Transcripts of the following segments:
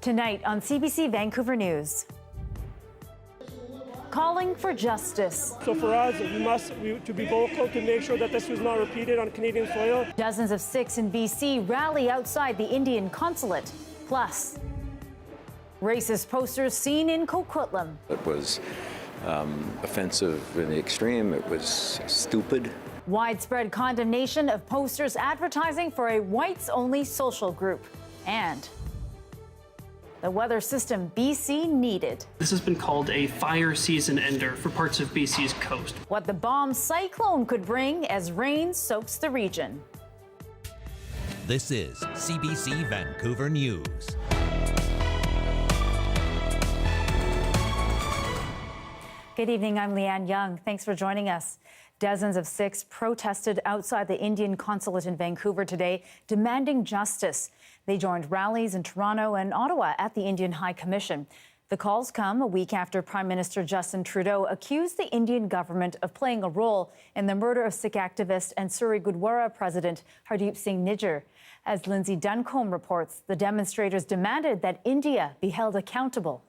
Tonight on CBC Vancouver News. Calling for justice. So for us, to be vocal to make sure that this was not repeated on Canadian soil. Dozens of Sikhs in BC rally outside the Indian consulate. Plus, racist posters seen in Coquitlam. It was offensive in the extreme. It was stupid. Widespread condemnation of posters advertising for a whites-only social group. And the weather system BC needed. This has been called a fire season ender for parts of BC's coast. What the bomb cyclone could bring as rain soaks the region. This is CBC Vancouver News. Good evening, I'm Lien Yeung. Thanks for joining us. Dozens of Sikhs protested outside the Indian consulate in Vancouver today, demanding justice. They joined rallies in Toronto and Ottawa at the Indian High Commission. The calls come a week after Prime Minister Justin Trudeau accused the Indian government of playing a role in the murder of Sikh activist and Surrey Gurdwara president Hardeep Singh Nijjar. As Lindsay Duncombe reports, the demonstrators demanded that India be held accountable.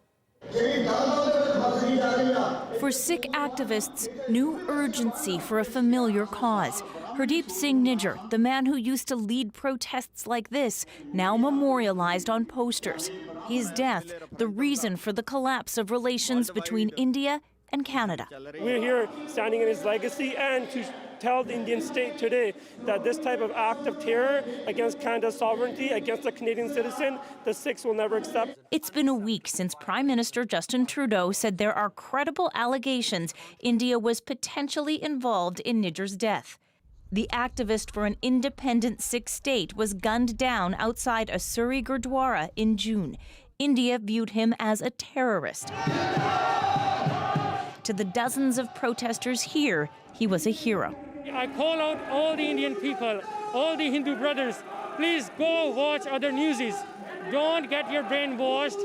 For Sikh activists, new urgency for a familiar cause. Hardeep Singh Nijjar, the man who used to lead protests like this, now memorialized on posters. His death, the reason for the collapse of relations between India and Canada. We're here standing in his legacy and to tell the Indian state today that this type of act of terror against Canada's sovereignty, against a Canadian citizen, the Sikhs will never accept. It's been a week since Prime Minister Justin Trudeau said there are credible allegations India was potentially involved in Nijjar's death. The activist for an independent Sikh state was gunned down outside a Surrey Gurdwara in June. India viewed him as a terrorist. To the dozens of protesters here, he was a hero. I call out all the Indian people, all the Hindu brothers, please go watch other newses. Don't get your brain washed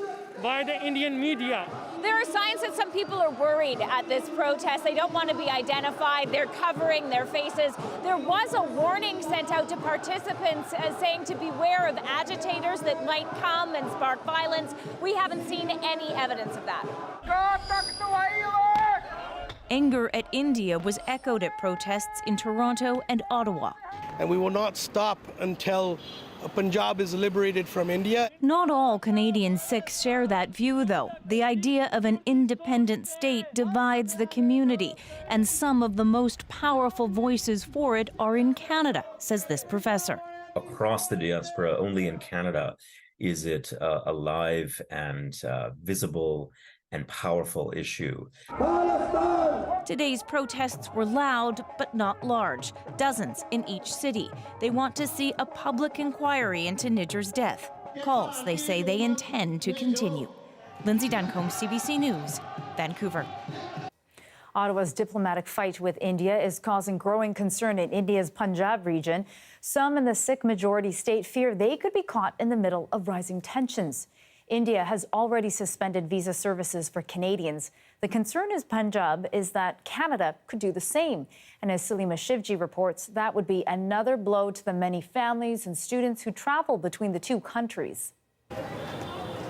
by the Indian media. There are signs that some people are worried at this protest. They don't want to be identified. They're covering their faces. There was a warning sent out to participants saying to beware of agitators that might come and spark violence. We haven't seen any evidence of that. Anger at India was echoed at protests in Toronto and Ottawa. And we will not stop until Punjab is liberated from India. Not all Canadian Sikhs share that view, though. The idea of an independent state divides the community, and some of the most powerful voices for it are in Canada, says this professor. Across the diaspora, only in Canada is it a live and visible and powerful issue. Today's protests were loud, but not large. Dozens in each city. They want to see a public inquiry into Nijjar's death. Calls they say they intend to continue. Lindsay Duncombe, CBC News, Vancouver. Ottawa's diplomatic fight with India is causing growing concern in India's Punjab region. Some in the Sikh majority state fear they could be caught in the middle of rising tensions. India has already suspended visa services for Canadians. The concern in Punjab is that Canada could do the same. And as Salima Shivji reports, that would be another blow to the many families and students who travel between the two countries.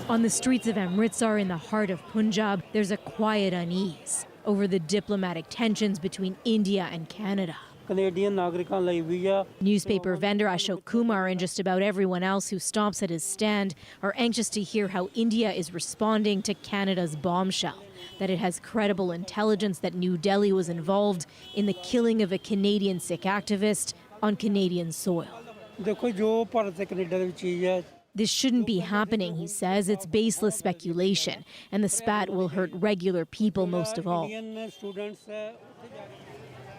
On the streets of Amritsar in the heart of Punjab, there's a quiet unease over the diplomatic tensions between India and Canada. Newspaper vendor Ashok Kumar and just about everyone else who stops at his stand are anxious to hear how India is responding to Canada's bombshell, that it has credible intelligence that New Delhi was involved in the killing of a Canadian Sikh activist on Canadian soil. This shouldn't be happening, he says. It's baseless speculation, and the spat will hurt regular people most of all.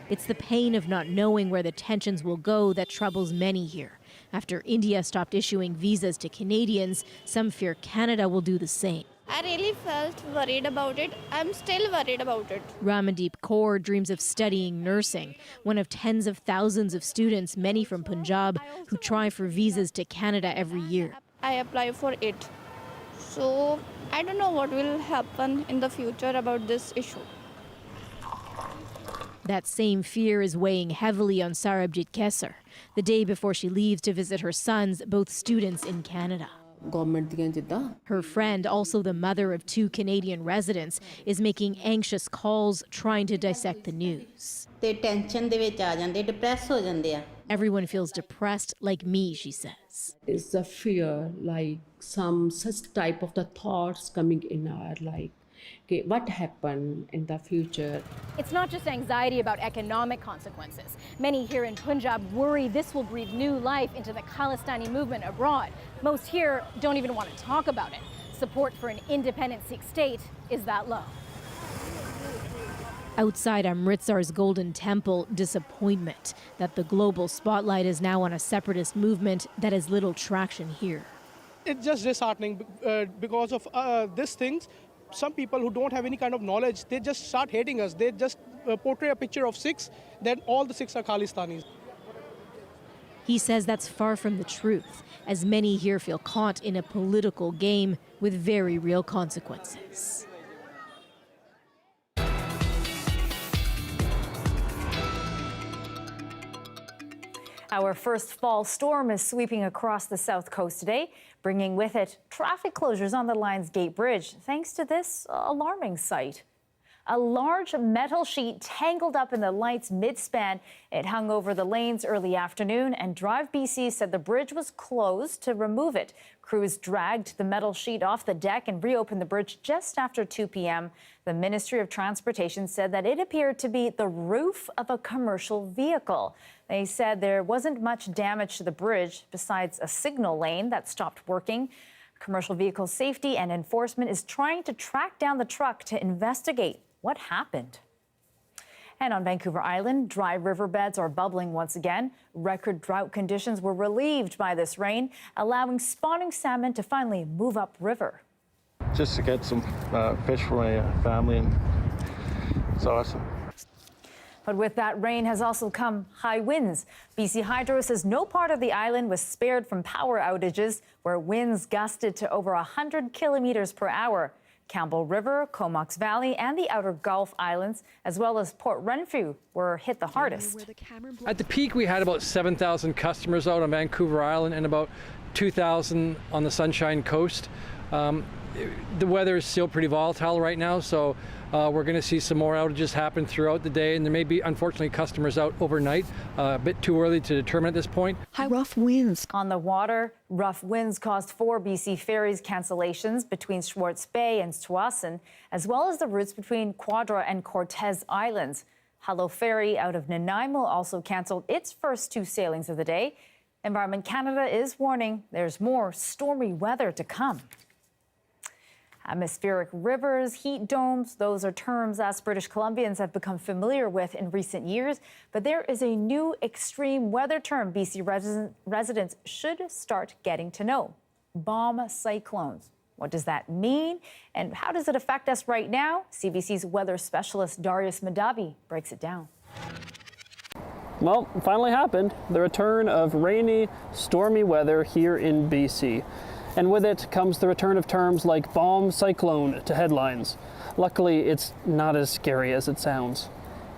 It's the pain of not knowing where the tensions will go that troubles many here. After India stopped issuing visas to Canadians, some fear Canada will do the same. I really felt worried about it. I'm still worried about it. Ramandeep Kaur dreams of studying nursing, one of tens of thousands of students, many from Punjab, who try for visas to Canada every year. I apply for it. So I don't know what will happen in the future about this issue. That same fear is weighing heavily on Sarabjit Kesar, the day before she leaves to visit her sons, both students in Canada. Her friend, also the mother of 2 Canadian residents, is making anxious calls trying to dissect the news. Everyone feels depressed like me, she says. It's a fear, like some such type of the thoughts coming in our like, okay, what happened in the future? It's not just anxiety about economic consequences. Many here in Punjab worry this will breathe new life into the Khalistani movement abroad. Most here don't even want to talk about it. Support for an independent Sikh state is that low. Outside Amritsar's Golden Temple, disappointment that the global spotlight is now on a separatist movement that has little traction here. It's just disheartening because of these things. Some people who don't have any kind of knowledge, they just start hating us. They just portray a picture of Sikhs, then all the Sikhs are Khalistanis. He says that's far from the truth, as many here feel caught in a political game with very real consequences. Our first fall storm is sweeping across the south coast today, bringing with it traffic closures on the Lions Gate Bridge, thanks to this alarming sight. A large metal sheet tangled up in the light's midspan. It hung over the lanes early afternoon, and Drive BC said the bridge was closed to remove it. Crews dragged the metal sheet off the deck and reopened the bridge just after 2 p.m. The Ministry of Transportation said that it appeared to be the roof of a commercial vehicle. They said there wasn't much damage to the bridge besides a signal lane that stopped working. Commercial Vehicle Safety and Enforcement is trying to track down the truck to investigate what happened. And on Vancouver Island, dry riverbeds are bubbling once again. Record drought conditions were relieved by this rain, allowing spawning salmon to finally move upriver. Just to get some fish for my family, and it's awesome. But with that rain has also come high winds. BC Hydro says no part of the island was spared from power outages, where winds gusted to over 100 kilometers per hour. Campbell River, Comox Valley, and the outer Gulf Islands, as well as Port Renfrew, were hit the hardest. At the peak, we had about 7,000 customers out on Vancouver Island and about 2,000 on the Sunshine Coast. The weather is still pretty volatile right now, so we're going to see some more outages happen throughout the day, and there may be, unfortunately, customers out overnight. A bit too early to determine at this point. High rough winds. On the water, rough winds caused 4 BC ferries cancellations between Schwartz Bay and Tsawwassen, as well as the routes between Quadra and Cortez Islands. Hello Ferry out of Nanaimo also canceled its first 2 sailings of the day. Environment Canada is warning there's more stormy weather to come. Atmospheric rivers, heat domes, those are terms us British Columbians have become familiar with in recent years. But there is a new extreme weather term BC residents should start getting to know: bomb cyclones. What does that mean? And how does it affect us right now? CBC's weather specialist Darius Madavi breaks it down. Well, it finally happened. The return of rainy, stormy weather here in BC. And with it comes the return of terms like bomb cyclone to headlines. Luckily, it's not as scary as it sounds.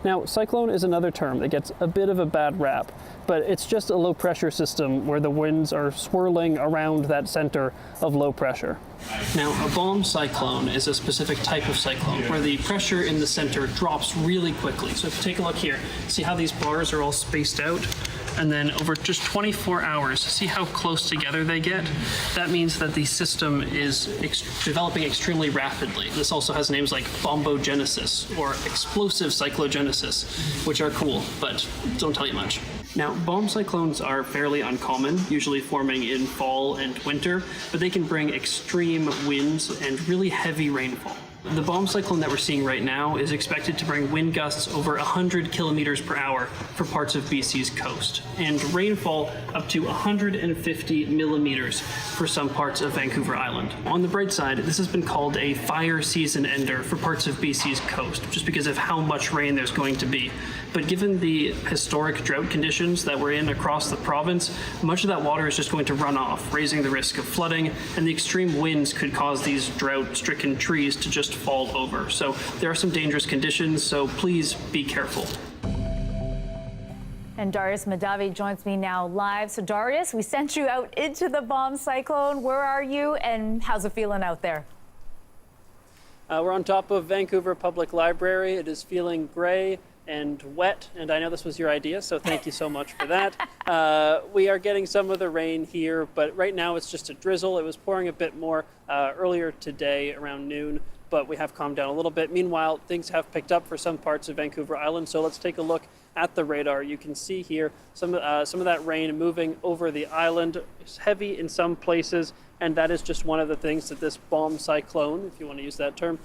Now, cyclone is another term that gets a bit of a bad rap, but it's just a low pressure system where the winds are swirling around that center of low pressure. Now, a bomb cyclone is a specific type of cyclone where the pressure in the center drops really quickly. So if you take a look here, see how these bars are all spaced out? And then over just 24 hours, see how close together they get? That means that the system is developing extremely rapidly. This also has names like bombogenesis or explosive cyclogenesis, which are cool, but don't tell you much. Now, bomb cyclones are fairly uncommon, usually forming in fall and winter, but they can bring extreme winds and really heavy rainfall. The bomb cyclone that we're seeing right now is expected to bring wind gusts over 100 kilometers per hour for parts of BC's coast, and rainfall up to 150 millimeters for some parts of Vancouver Island. On the bright side, this has been called a fire season ender for parts of BC's coast, just because of how much rain there's going to be. But given the historic drought conditions that we're in across the province, much of that water is just going to run off, raising the risk of flooding, and the extreme winds could cause these drought-stricken trees to just fall over. So there are some dangerous conditions, so please be careful. And Darius Madavi joins me now live. So Darius, we sent you out into the bomb cyclone. Where are you and how's it feeling out there? We're on top of Vancouver Public Library. It is feeling gray and wet, and I know this was your idea, so thank you so much for that. We are getting some of the rain here, but right now it's just a drizzle. It was pouring a bit more earlier today around noon, but we have calmed down a little bit. Meanwhile, things have picked up for some parts of Vancouver Island, so let's take a look at the radar. You can see here some of that rain moving over the island. It's heavy in some places, and that is just one of the things that this bomb cyclone, if you want to use that term,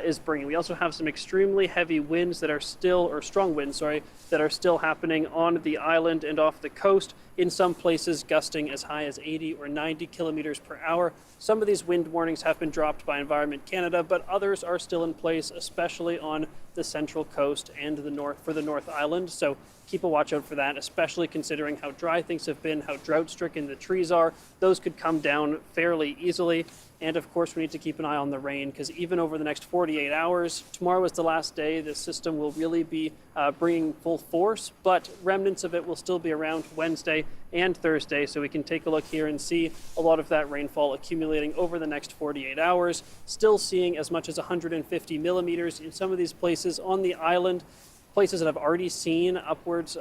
is bringing. We also have some extremely heavy winds that are still, or strong winds, sorry, that are still happening on the island and off the coast, in some places gusting as high as 80 or 90 kilometers per hour. Some of these wind warnings have been dropped by Environment Canada, but others are still in place, especially on the central coast and the North Island. So keep a watch out for that, especially considering how dry things have been, how drought-stricken the trees are. Those could come down fairly easily. And of course, we need to keep an eye on the rain, because even over the next 48 hours, tomorrow is the last day the system will really be bringing full force, but remnants of it will still be around Wednesday and Thursday. So we can take a look here and see a lot of that rainfall accumulating over the next 48 hours. Still seeing as much as 150 millimeters in some of these places on the island. Places that have already seen upwards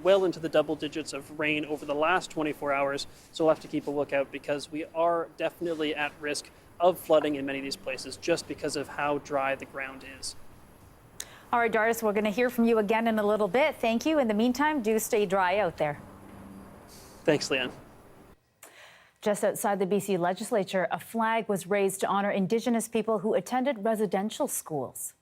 well into the double digits of rain over the last 24 hours. So we'll have to keep a lookout, because we are definitely at risk of flooding in many of these places just because of how dry the ground is. All right, Darius, we're going to hear from you again in a little bit. Thank you. In the meantime, do stay dry out there. Thanks, Leanne. Just outside the BC legislature, a flag was raised to honor Indigenous people who attended residential schools.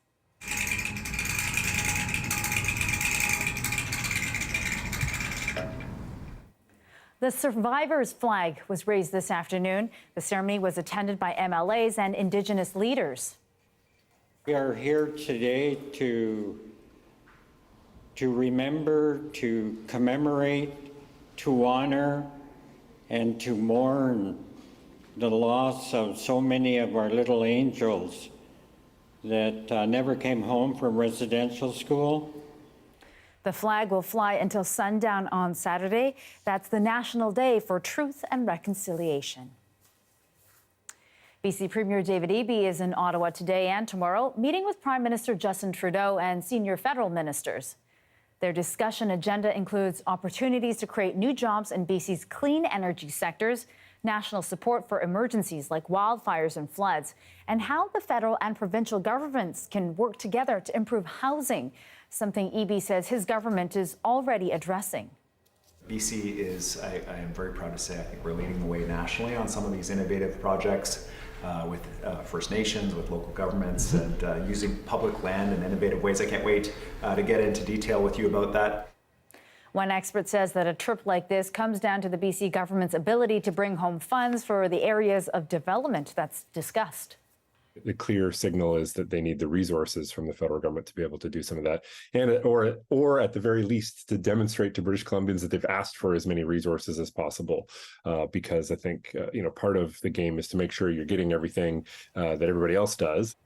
The survivors' flag was raised this afternoon. The ceremony was attended by MLAs and Indigenous leaders. We are here today to remember, to commemorate, to honor, and to mourn the loss of so many of our little angels that never came home from residential school. The flag will fly until sundown on Saturday. That's the National Day for Truth and Reconciliation. BC Premier David Eby is in Ottawa today and tomorrow, meeting with Prime Minister Justin Trudeau and senior federal ministers. Their discussion agenda includes opportunities to create new jobs in BC's clean energy sectors, national support for emergencies like wildfires and floods, and how the federal and provincial governments can work together to improve housing, something Eby says his government is already addressing. BC is, I am very proud to say, I think we're leading the way nationally on some of these innovative projects with First Nations, with local governments, and using public land in innovative ways. I can't wait to get into detail with you about that. One expert says that a trip like this comes down to the BC government's ability to bring home funds for the areas of development that's discussed. The clear signal is that they need the resources from the federal government to be able to do some of that, and or at the very least to demonstrate to British Columbians that they've asked for as many resources as possible, because I think part of the game is to make sure you're getting everything that everybody else does.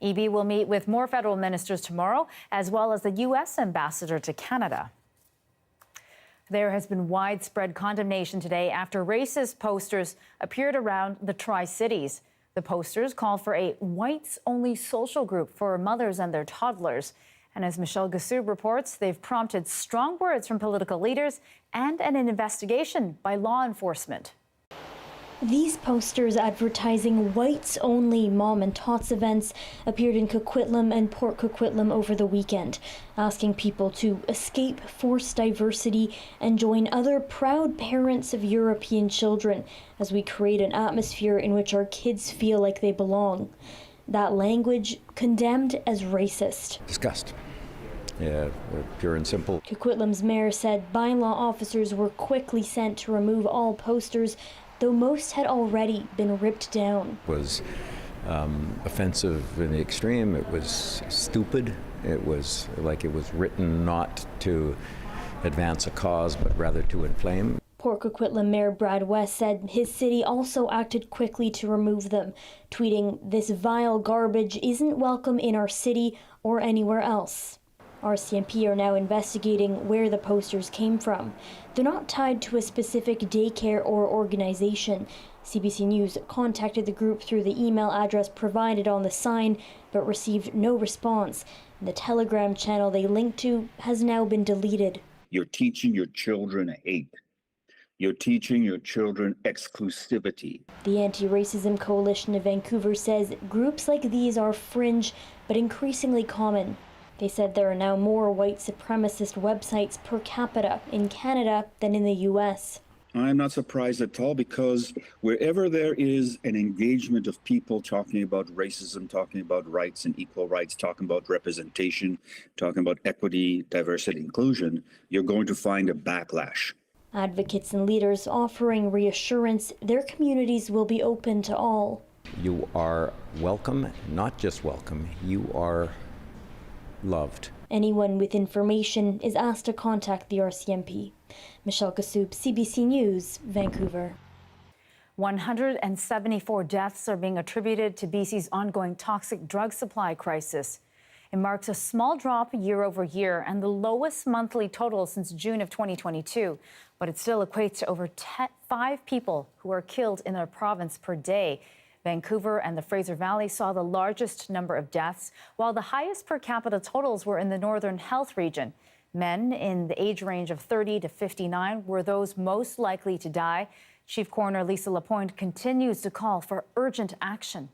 Eby will meet with more federal ministers tomorrow, as well as the U.S. ambassador to Canada. There has been widespread condemnation today after racist posters appeared around the Tri-Cities. The posters call for a whites-only social group for mothers and their toddlers. And as Michelle Gassou reports, they've prompted strong words from political leaders and an investigation by law enforcement. These posters advertising whites-only mom and tots events appeared in Coquitlam and Port Coquitlam over the weekend, asking people to escape forced diversity and join other proud parents of European children as we create an atmosphere in which our kids feel like they belong. That language condemned as racist. Disgust. Yeah, pure and simple. Coquitlam's mayor said bylaw officers were quickly sent to remove all posters, though most had already been ripped down. It was offensive in the extreme. It was stupid. It was like it was written not to advance a cause, but rather to inflame. Port Coquitlam Mayor Brad West said his city also acted quickly to remove them, tweeting, "This vile garbage isn't welcome in our city or anywhere else." RCMP are now investigating where the posters came from. They're not tied to a specific daycare or organization. CBC News contacted the group through the email address provided on the sign, but received no response. The Telegram channel they linked to has now been deleted. You're teaching your children hate. You're teaching your children exclusivity. The Anti-Racism Coalition of Vancouver says groups like these are fringe, but increasingly common. They said there are now more white supremacist websites per capita in Canada than in the US. I'm not surprised at all, because wherever there is an engagement of people talking about racism, talking about rights and equal rights, talking about representation, talking about equity, diversity, inclusion, you're going to find a backlash. Advocates and leaders offering reassurance their communities will be open to all. You are welcome, not just welcome, you are loved. Anyone with information is asked to contact the RCMP. Michelle Kassoub, CBC News, Vancouver. 174 deaths are being attributed to BC's ongoing toxic drug supply crisis. It marks a small drop year over year and the lowest monthly total since June of 2022. But it still equates to over 5 people who are killed in our province per day. Vancouver and the Fraser Valley saw the largest number of deaths, while the highest per capita totals were in the Northern Health region. Men in the age range of 30 to 59 were those most likely to die. Chief Coroner Lisa Lapointe continues to call for urgent action.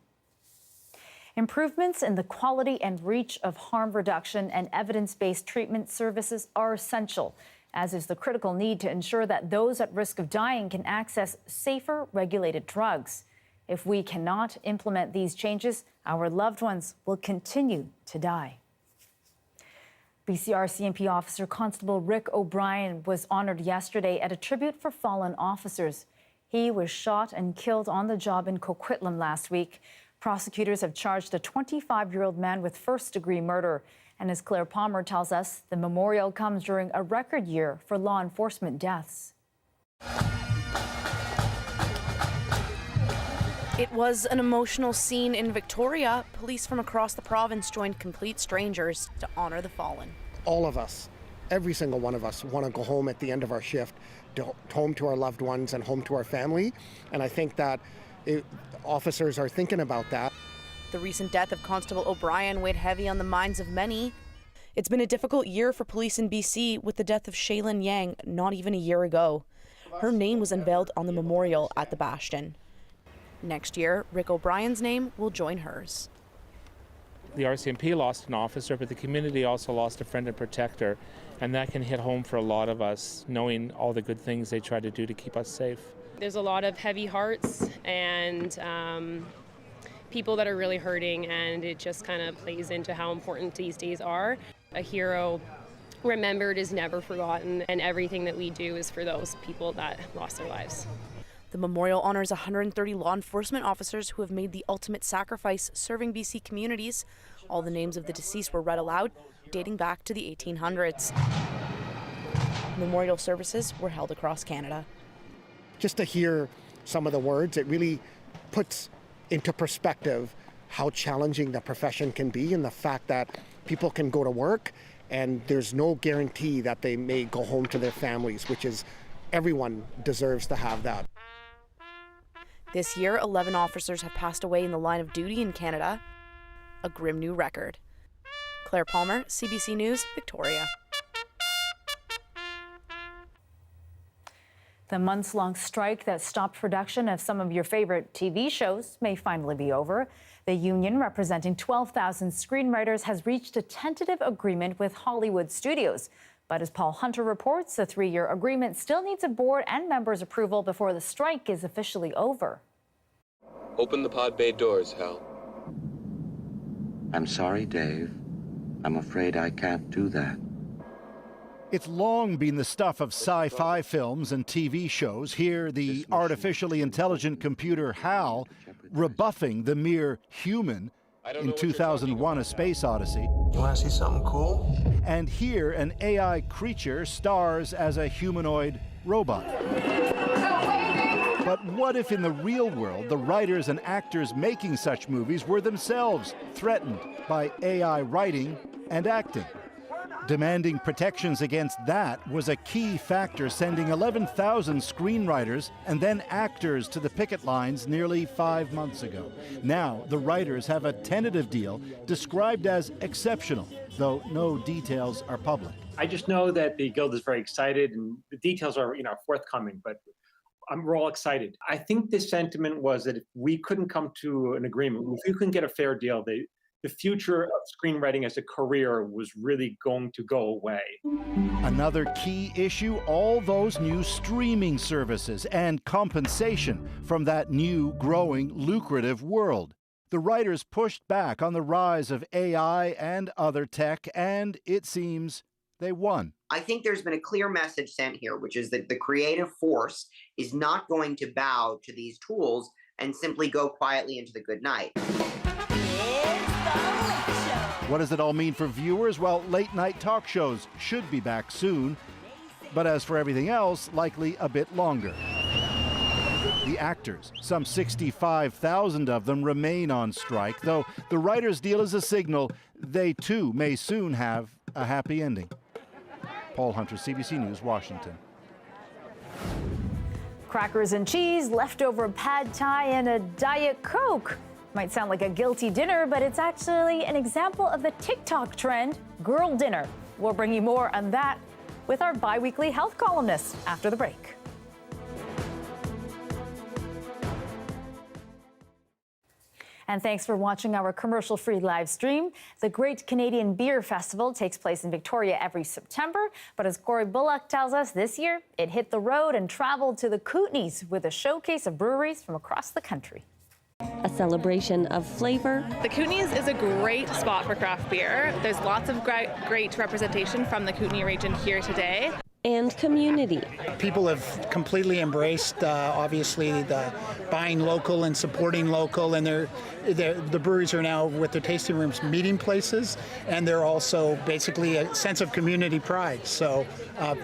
Improvements in the quality and reach of harm reduction and evidence-based treatment services are essential, as is the critical need to ensure that those at risk of dying can access safer, regulated drugs. If we cannot implement these changes, our loved ones will continue to die. BC RCMP Officer Constable Rick O'Brien was honored yesterday at a tribute for fallen officers. He was shot and killed on the job in Coquitlam last week. Prosecutors have charged a 25-year-old man with first-degree murder. And as Claire Palmer tells us, the memorial comes during a record year for law enforcement deaths. It was an emotional scene in Victoria. Police from across the province joined complete strangers to honor the fallen. All of us, every single one of us, want to go home at the end of our shift, home to our loved ones and home to our family. And I think that officers are thinking about that. The recent death of Constable O'Brien weighed heavy on the minds of many. It's been a difficult year for police in BC with the death of Lien Yeung not even a year ago. Her name was unveiled on the memorial at the Bastion. Next year, Rick O'Brien's name will join hers. The RCMP lost an officer, but the community also lost a friend and protector, and that can hit home for a lot of us, knowing all the good things they try to do to keep us safe. There's a lot of heavy hearts and people that are really hurting, and it just kind of plays into how important these days are. A hero remembered is never forgotten, and everything that we do is for those people that lost their lives. The memorial honors 130 law enforcement officers who have made the ultimate sacrifice serving BC communities. All the names of the deceased were read aloud, dating back to the 1800s. Memorial services were held across Canada. Just to hear some of the words, it really puts into perspective how challenging the profession can be, and the fact that people can go to work and there's no guarantee that they may go home to their families, which is, everyone deserves to have that. This year, 11 officers have passed away in the line of duty in Canada. A grim new record. Claire Palmer, CBC News, Victoria. The months-long strike that stopped production of some of your favorite TV shows may finally be over. The union, representing 12,000 screenwriters, has reached a tentative agreement with Hollywood studios. But as Paul Hunter reports, the 3-year agreement still needs a board and members' approval before the strike is officially over. Open the pod bay doors, Hal. I'm sorry, Dave. I'm afraid I can't do that. It's long been the stuff of sci-fi films and TV shows. Here, the artificially intelligent computer HAL rebuffing the mere human in 2001: A Space Odyssey. You want to see something cool? And here, an AI creature stars as a humanoid robot. But what if in the real world, the writers and actors making such movies were themselves threatened by AI writing and acting? Demanding protections against that was a key factor, sending 11,000 screenwriters and then actors to the picket lines nearly 5 months ago. Now, the writers have a tentative deal described as exceptional, though no details are public. I just know that the Guild is very excited, and the details are, forthcoming, but we're all excited. I think the sentiment was that if we couldn't come to an agreement, if we couldn't get a fair deal, the future of screenwriting as a career was really going to go away. Another key issue, all those new streaming services and compensation from that new, growing, lucrative world. The writers pushed back on the rise of AI and other tech, and it seems they won. I think there's been a clear message sent here, which is that the creative force is not going to bow to these tools and simply go quietly into the good night. What does it all mean for viewers? Well, late-night talk shows should be back soon. But as for everything else, likely a bit longer. The actors, some 65,000 of them, remain on strike, though the writers' deal is a signal they too may soon have a happy ending. Paul Hunter, CBC News, Washington. Crackers and cheese, leftover pad thai, and a Diet Coke. Might sound like a guilty dinner, but it's actually an example of the TikTok trend, girl dinner. We'll bring you more on that with our bi-weekly health columnist after the break. And thanks for watching our commercial-free live stream. The Great Canadian Beer Festival takes place in Victoria every September. But as Corey Bullock tells us, this year it hit the road and traveled to the Kootenays with a showcase of breweries from across the country. A celebration of flavor. The Kootenays is a great spot for craft beer. There's lots of great representation from the Kootenay region here today. And community. People have completely embraced, obviously, the buying local and supporting local, and the breweries are now, with their tasting rooms, meeting places, and they're also basically a sense of community pride. So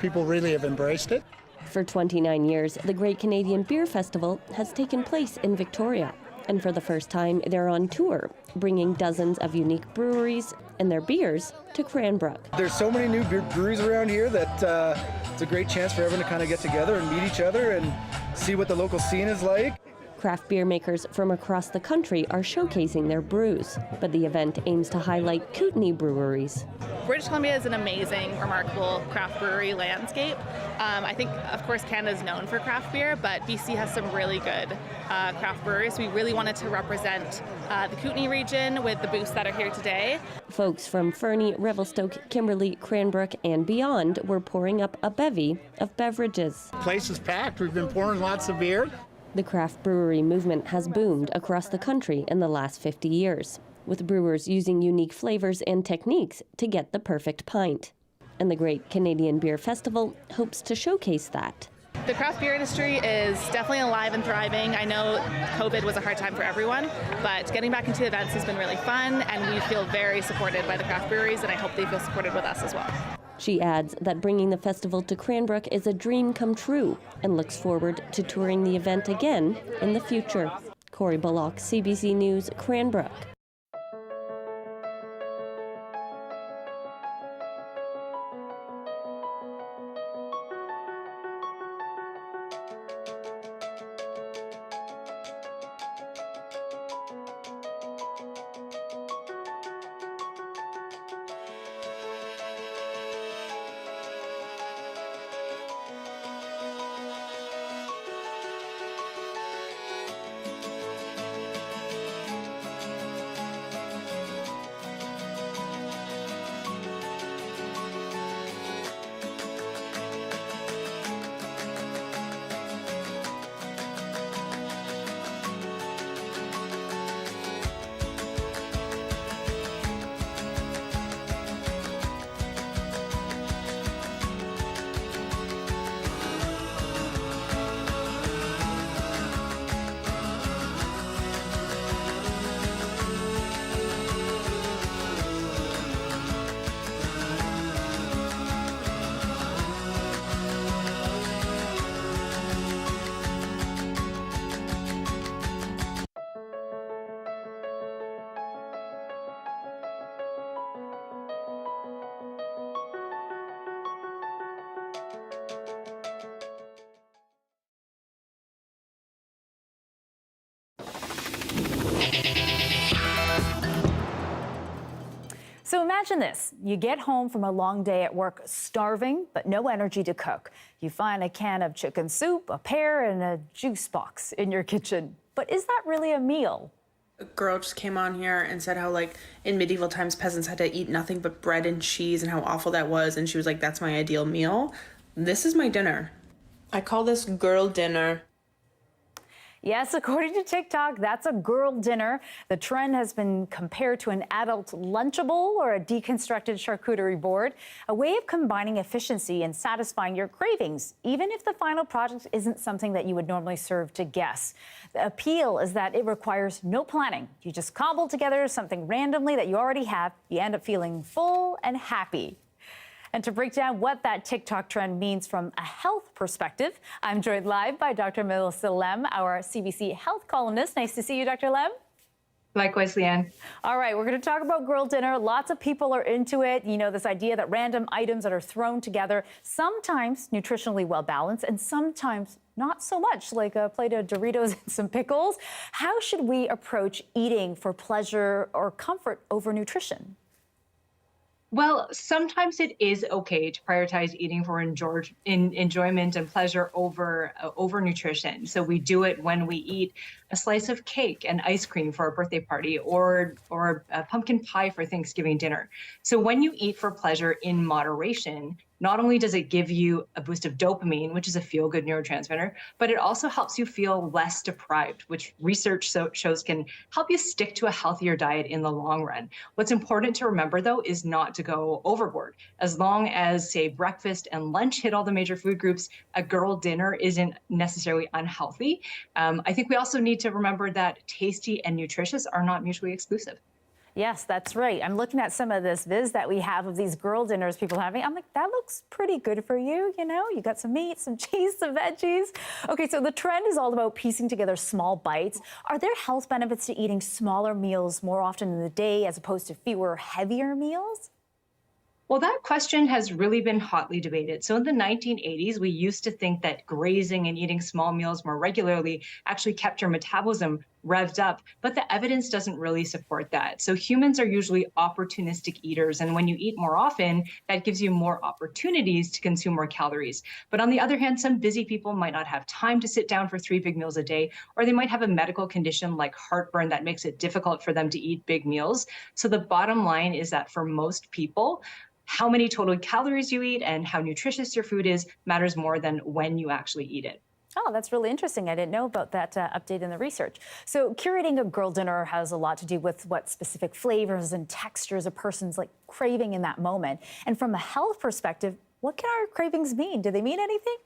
people really have embraced it. For 29 years, the Great Canadian Beer Festival has taken place in Victoria. And for the first time, they're on tour, bringing dozens of unique breweries and their beers to Cranbrook. There's so many new breweries around here that it's a great chance for everyone to kind of get together and meet each other and see what the local scene is like. Craft beer makers from across the country are showcasing their brews, but the event aims to highlight Kootenay breweries. British Columbia is an amazing, remarkable craft brewery landscape. I think, of course, Canada is known for craft beer, but BC has some really good craft breweries. We really wanted to represent the Kootenay region with the booths that are here today. Folks from Fernie, Revelstoke, Kimberley, Cranbrook, and beyond were pouring up a bevy of beverages. The place is packed. We've been pouring lots of beer. The craft brewery movement has boomed across the country in the last 50 years, with brewers using unique flavors and techniques to get the perfect pint. And the Great Canadian Beer Festival hopes to showcase that. The craft beer industry is definitely alive and thriving. I know COVID was a hard time for everyone, but getting back into events has been really fun, and we feel very supported by the craft breweries, and I hope they feel supported with us as well. She adds that bringing the festival to Cranbrook is a dream come true and looks forward to touring the event again in the future. Corey Bullock, CBC News, Cranbrook. Imagine this. You get home from a long day at work, starving, but no energy to cook. You find a can of chicken soup, a pear, and a juice box in your kitchen. But is that really a meal? A girl just came on here and said how, like, in medieval times, peasants had to eat nothing but bread and cheese and how awful that was. And she was like, that's my ideal meal. This is my dinner. I call this girl dinner. Yes, according to TikTok, that's a girl dinner. The trend has been compared to an adult Lunchable or a deconstructed charcuterie board, a way of combining efficiency and satisfying your cravings, even if the final product isn't something that you would normally serve to guests. The appeal is that it requires no planning. You just cobble together something randomly that you already have. You end up feeling full and happy. And to break down what that TikTok trend means from a health perspective, I'm joined live by Dr. Melissa Lem, our CBC health columnist. Nice to see you, Dr. Lem. Likewise, Leanne. All right, we're going to talk about girl dinner. Lots of people are into it. You know, this idea that random items that are thrown together, sometimes nutritionally well balanced and sometimes not so much, like a plate of Doritos and some pickles. How should we approach eating for pleasure or comfort over nutrition? Well, sometimes it is okay to prioritize eating for enjoyment and pleasure over nutrition. So we do it when we eat a slice of cake and ice cream for a birthday party or a pumpkin pie for Thanksgiving dinner. So when you eat for pleasure in moderation, not only does it give you a boost of dopamine, which is a feel-good neurotransmitter, but it also helps you feel less deprived, which research shows can help you stick to a healthier diet in the long run. What's important to remember, though, is not to go overboard. As long as, say, breakfast and lunch hit all the major food groups, a girl dinner isn't necessarily unhealthy. I think we also need to remember that tasty and nutritious are not mutually exclusive. Yes, that's right. I'm looking at some of this viz that we have of these girl dinners people having. I'm like, that looks pretty good for you. You know, you got some meat, some cheese, some veggies. Okay, so the trend is all about piecing together small bites. Are there health benefits to eating smaller meals more often in the day as opposed to fewer, heavier meals? Well, that question has really been hotly debated. So in the 1980s, we used to think that grazing and eating small meals more regularly actually kept your metabolism revved up, but the evidence doesn't really support that. So humans are usually opportunistic eaters, and when you eat more often, that gives you more opportunities to consume more calories. But on the other hand, some busy people might not have time to sit down for 3 big meals a day, or they might have a medical condition like heartburn that makes it difficult for them to eat big meals. So the bottom line is that for most people, how many total calories you eat and how nutritious your food is matters more than when you actually eat it. Oh, that's really interesting. I didn't know about that update in the research. So curating a girl dinner has a lot to do with what specific flavors and textures a person's like craving in that moment. And from a health perspective, what can our cravings mean? Do they mean anything?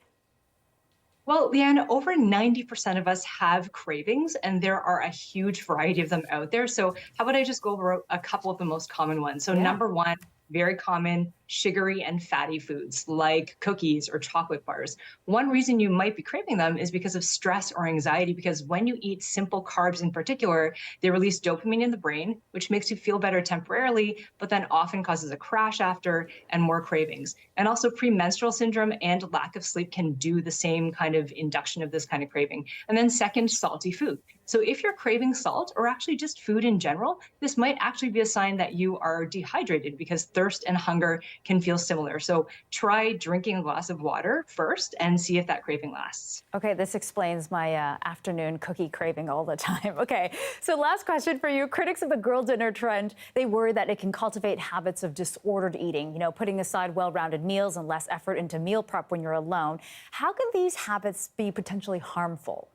Well, Leanne, over 90% of us have cravings, and there are a huge variety of them out there. So how about I just go over a couple of the most common ones? So number one, very common, sugary and fatty foods like cookies or chocolate bars. One reason you might be craving them is because of stress or anxiety, because when you eat simple carbs in particular, they release dopamine in the brain, which makes you feel better temporarily, but then often causes a crash after and more cravings. And also premenstrual syndrome and lack of sleep can do the same kind of induction of this kind of craving. And then second, salty food. So if you're craving salt or actually just food in general, this might actually be a sign that you are dehydrated because thirst and hunger can feel similar. So try drinking a glass of water first and see if that craving lasts. Okay, this explains my afternoon cookie craving all the time. Okay, so last question for you. Critics of the girl dinner trend, they worry that it can cultivate habits of disordered eating, you know, putting aside well-rounded meals and less effort into meal prep when you're alone. How can these habits be potentially harmful?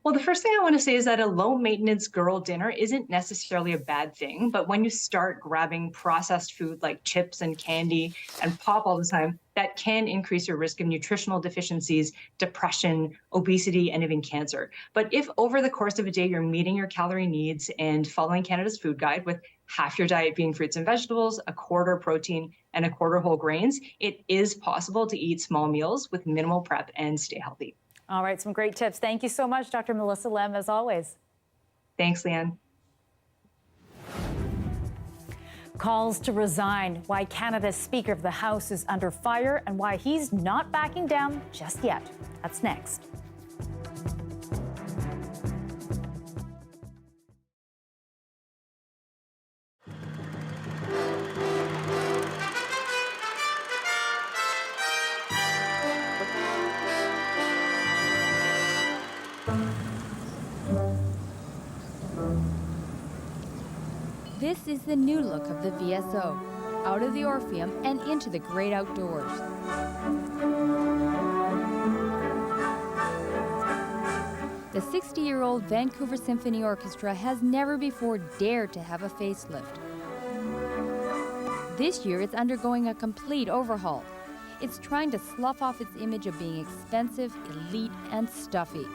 Well, the first thing I want to say is that a low-maintenance girl dinner isn't necessarily a bad thing, but when you start grabbing processed food like chips and candy and pop all the time, that can increase your risk of nutritional deficiencies, depression, obesity, and even cancer. But if over the course of a day you're meeting your calorie needs and following Canada's food guide with half your diet being fruits and vegetables, a quarter protein, and a quarter whole grains, it is possible to eat small meals with minimal prep and stay healthy. All right, some great tips. Thank you so much, Dr. Melissa Lem, as always. Thanks, Leanne. Calls to resign, why Canada's Speaker of the House is under fire and why he's not backing down just yet. That's next. This is the new look of the VSO, out of the Orpheum and into the great outdoors. The 60-year-old Vancouver Symphony Orchestra has never before dared to have a facelift. This year, it's undergoing a complete overhaul. It's trying to slough off its image of being expensive, elite, and stuffy.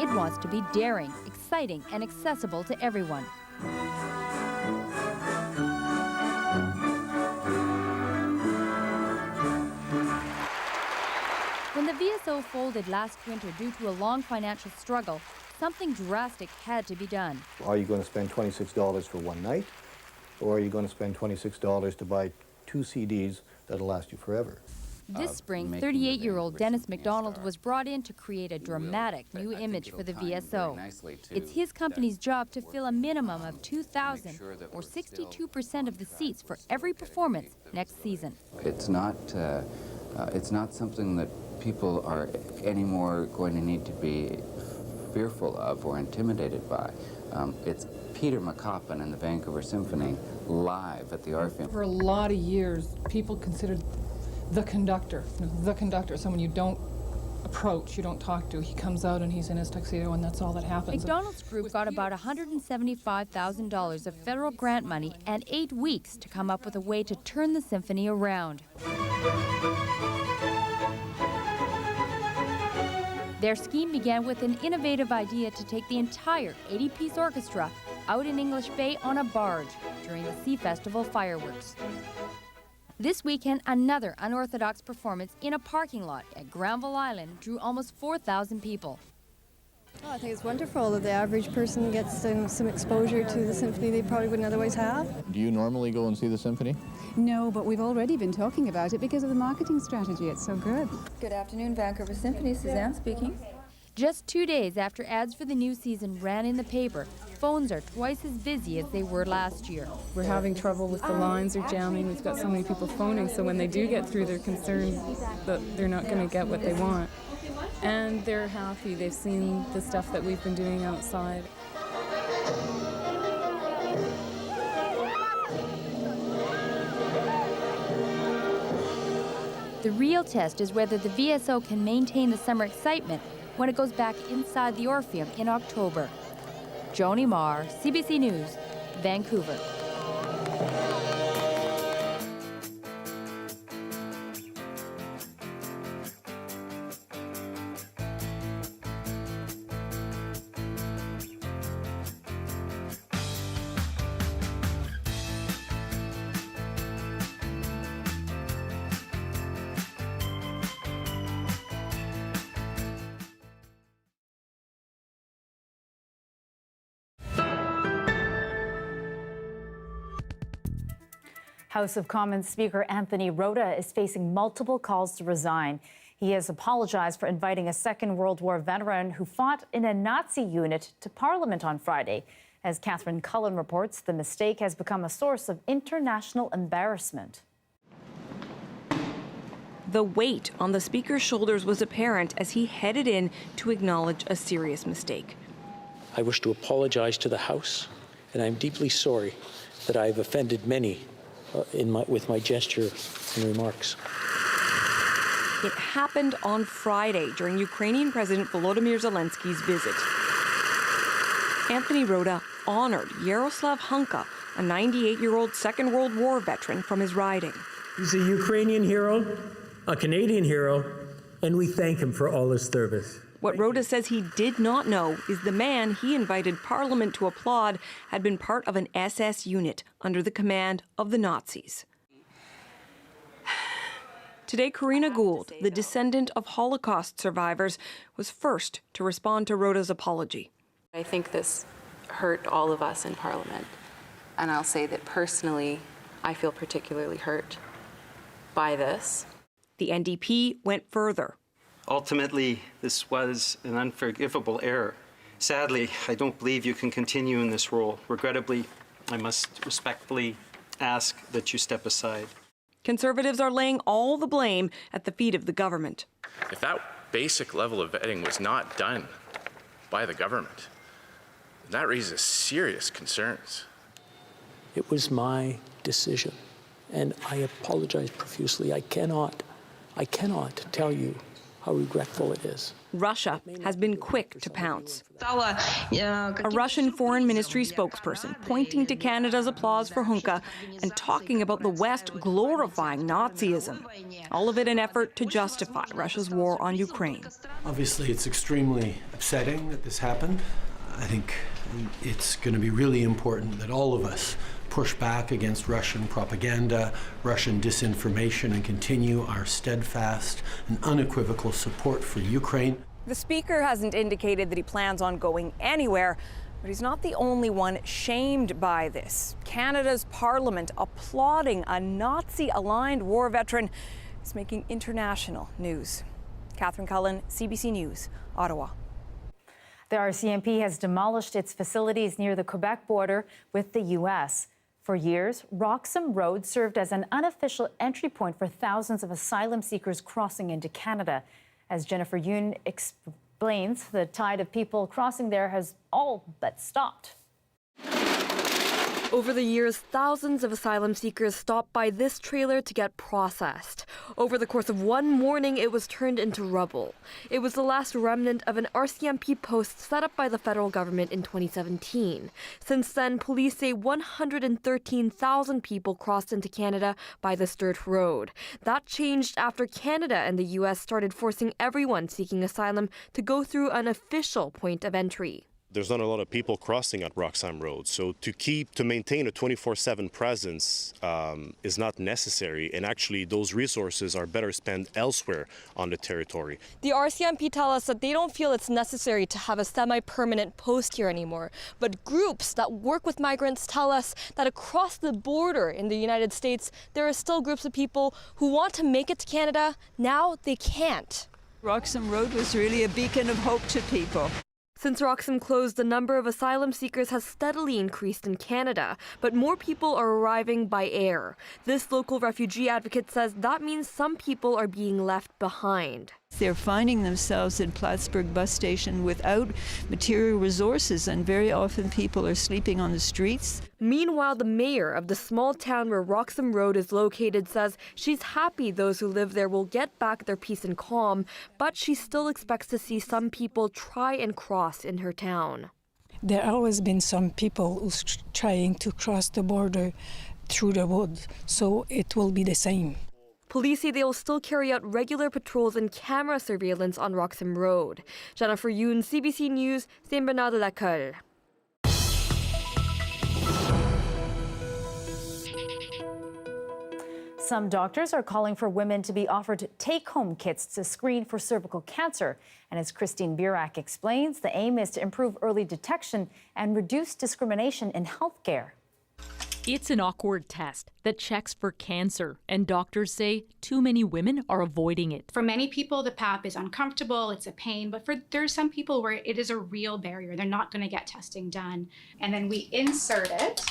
It wants to be daring, exciting, and accessible to everyone. When the VSO folded last winter due to a long financial struggle, something drastic had to be done. Are you going to spend $26 for one night, or are you going to spend $26 to buy 2 CDs that'll last you forever? This spring, 38-year-old Dennis McDonald was brought in to create a dramatic new image for the VSO. It's his company's job to fill a minimum of 2,000, or 62% of the seats for every performance next season. It's not something that people are anymore going to need to be fearful of or intimidated by. It's Peter McCoppin and the Vancouver Symphony live at the Orpheum. For a lot of years, people considered the conductor, someone you don't approach, you don't talk to. He comes out and he's in his tuxedo and that's all that happens. McDonald's group got about $175,000 of federal grant money and 8 weeks to come up with a way to turn the symphony around. Their scheme began with an innovative idea to take the entire 80-piece orchestra out in English Bay on a barge during the Sea Festival fireworks. This weekend, another unorthodox performance in a parking lot at Granville Island drew almost 4,000 people. Oh, I think it's wonderful that the average person gets some exposure to the symphony they probably wouldn't otherwise have. Do you normally go and see the symphony? No, but we've already been talking about it because of the marketing strategy. It's so good. Good afternoon, Vancouver Symphony. Suzanne speaking. Just 2 days after ads for the new season ran in the paper, phones are twice as busy as they were last year. We're having trouble with the lines are jamming. We've got so many people phoning, so when they do get through, they're concerned that they're not going to get what they want. And they're happy. They've seen the stuff that we've been doing outside. The real test is whether the VSO can maintain the summer excitement when it goes back inside the Orpheum in October. Joni Marr, CBC News, Vancouver. House of Commons Speaker Anthony Rota is facing multiple calls to resign. He has apologized for inviting a Second World War veteran who fought in a Nazi unit to Parliament on Friday. As Catherine Cullen reports, the mistake has become a source of international embarrassment. The weight on the Speaker's shoulders was apparent as he headed in to acknowledge a serious mistake. I wish to apologize to the House, and I'm deeply sorry that I've offended many with my gesture and remarks. It happened on Friday during Ukrainian President Volodymyr Zelensky's visit. Anthony Rota honored Yaroslav Hunka, a 98-year-old Second World War veteran from his riding. He's a Ukrainian hero, a Canadian hero, and we thank him for all his service. What Rota says he did not know is the man he invited Parliament to applaud had been part of an SS unit under the command of the Nazis. Today, Karina Gould, the descendant of Holocaust survivors, was first to respond to Rota's apology. I think this hurt all of us in Parliament, and I'll say that personally, I feel particularly hurt by this. The NDP went further. Ultimately, this was an unforgivable error. Sadly, I don't believe you can continue in this role. Regrettably, I must respectfully ask that you step aside. Conservatives are laying all the blame at the feet of the government. If that basic level of vetting was not done by the government, that raises serious concerns. It was my decision, and I apologize profusely. I cannot tell you how regretful it is. Russia has been quick to pounce. A Russian Foreign Ministry spokesperson pointing to Canada's applause for Hunka and talking about the West glorifying Nazism. All of it an effort to justify Russia's war on Ukraine. Obviously, it's extremely upsetting that this happened. I think it's going to be really important that all of us push back against Russian propaganda, Russian disinformation, and continue our steadfast and unequivocal support for Ukraine. The speaker hasn't indicated that he plans on going anywhere, but he's not the only one shamed by this. Canada's Parliament applauding a Nazi-aligned war veteran is making international news. Catherine Cullen, CBC News, Ottawa. The RCMP has demolished its facilities near the Quebec border with the U.S. For years, Roxham Road served as an unofficial entry point for thousands of asylum seekers crossing into Canada. As Jennifer Yeung explains, the tide of people crossing there has all but stopped. Over the years, thousands of asylum seekers stopped by this trailer to get processed. Over the course of one morning, it was turned into rubble. It was the last remnant of an RCMP post set up by the federal government in 2017. Since then, police say 113,000 people crossed into Canada by this dirt road. That changed after Canada and the U.S. started forcing everyone seeking asylum to go through an official point of entry. There's not a lot of people crossing at Roxham Road, so to maintain a 24/7 presence is not necessary, and actually those resources are better spent elsewhere on the territory. The RCMP tell us that they don't feel it's necessary to have a semi-permanent post here anymore, but groups that work with migrants tell us that across the border in the United States, there are still groups of people who want to make it to Canada. Now they can't. Roxham Road was really a beacon of hope to people. Since Roxham closed, the number of asylum seekers has steadily increased in Canada, but more people are arriving by air. This local refugee advocate says that means some people are being left behind. They're finding themselves in Plattsburgh bus station without material resources, and very often people are sleeping on the streets. Meanwhile, the mayor of the small town where Roxham Road is located says she's happy those who live there will get back their peace and calm, but she still expects to see some people try and cross in her town. There always been some people who's trying to cross the border through the woods, so it will be the same. Police say they will still carry out regular patrols and camera surveillance on Roxham Road. Jennifer Yeung, CBC News, Saint-Bernard-de-la-Colle. Some doctors are calling for women to be offered take-home kits to screen for cervical cancer. And as Christine Burak explains, the aim is to improve early detection and reduce discrimination in healthcare. It's an awkward test that checks for cancer, and doctors say too many women are avoiding it. For many people, the PAP is uncomfortable, it's a pain, but there's some people where it is a real barrier. They're not going to get testing done. And then we insert it.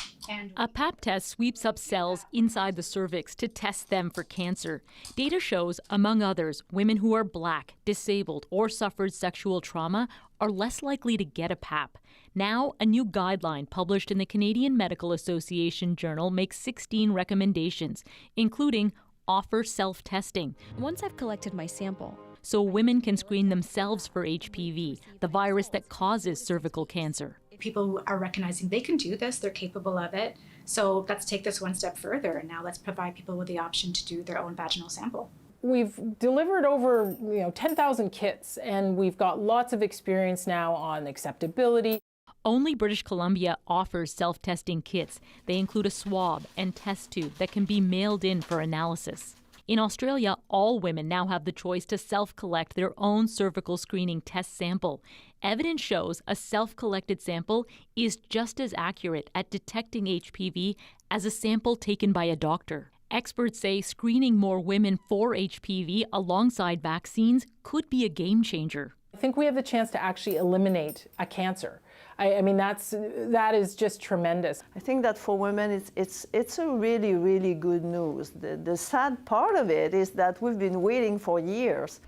A PAP test sweeps up cells inside the cervix to test them for cancer. Data shows, among others, women who are Black, disabled, or suffered sexual trauma are less likely to get a PAP. Now, a new guideline published in the Canadian Medical Association Journal makes 16 recommendations, including offer self-testing. Once I've collected my sample, so women can screen themselves for HPV, the virus that causes cervical cancer. People are recognizing they can do this, they're capable of it. So let's take this one step further, and now let's provide people with the option to do their own vaginal sample. We've delivered over 10,000 kits, and we've got lots of experience now on acceptability. Only British Columbia offers self-testing kits. They include a swab and test tube that can be mailed in for analysis. In Australia, all women now have the choice to self-collect their own cervical screening test sample. Evidence shows a self-collected sample is just as accurate at detecting HPV as a sample taken by a doctor. Experts say screening more women for HPV alongside vaccines could be a game changer. I think we have the chance to actually eliminate a cancer. I mean, that is just tremendous. I think that for women, it's a really good news. The sad part of it is that we've been waiting for years.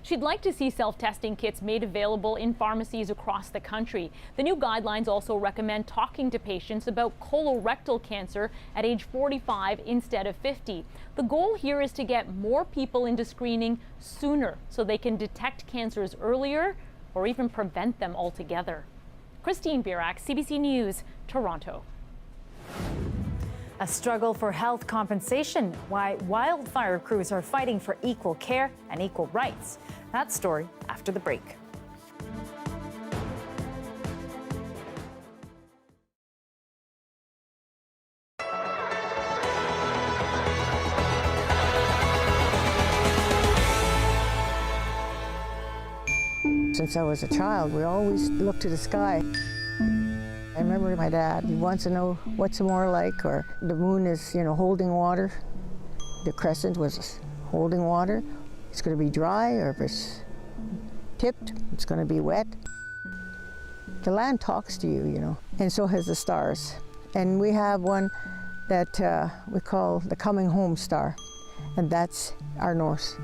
She'd like to see self-testing kits made available in pharmacies across the country. The new guidelines also recommend talking to patients about colorectal cancer at age 45 instead of 50. The goal here is to get more people into screening sooner so they can detect cancers earlier or even prevent them altogether. Christine Birak, CBC News, Toronto. A struggle for health compensation, why wildfire crews are fighting for equal care and equal rights. That story after the break. Since I was a child, we always looked to the sky. I remember my dad, he wants to know what's more like, or the moon is, holding water. The crescent was holding water. It's going to be dry, or if it's tipped, it's going to be wet. The land talks to you, and so has the stars. And we have one that we call the Coming Home Star, and that's our north.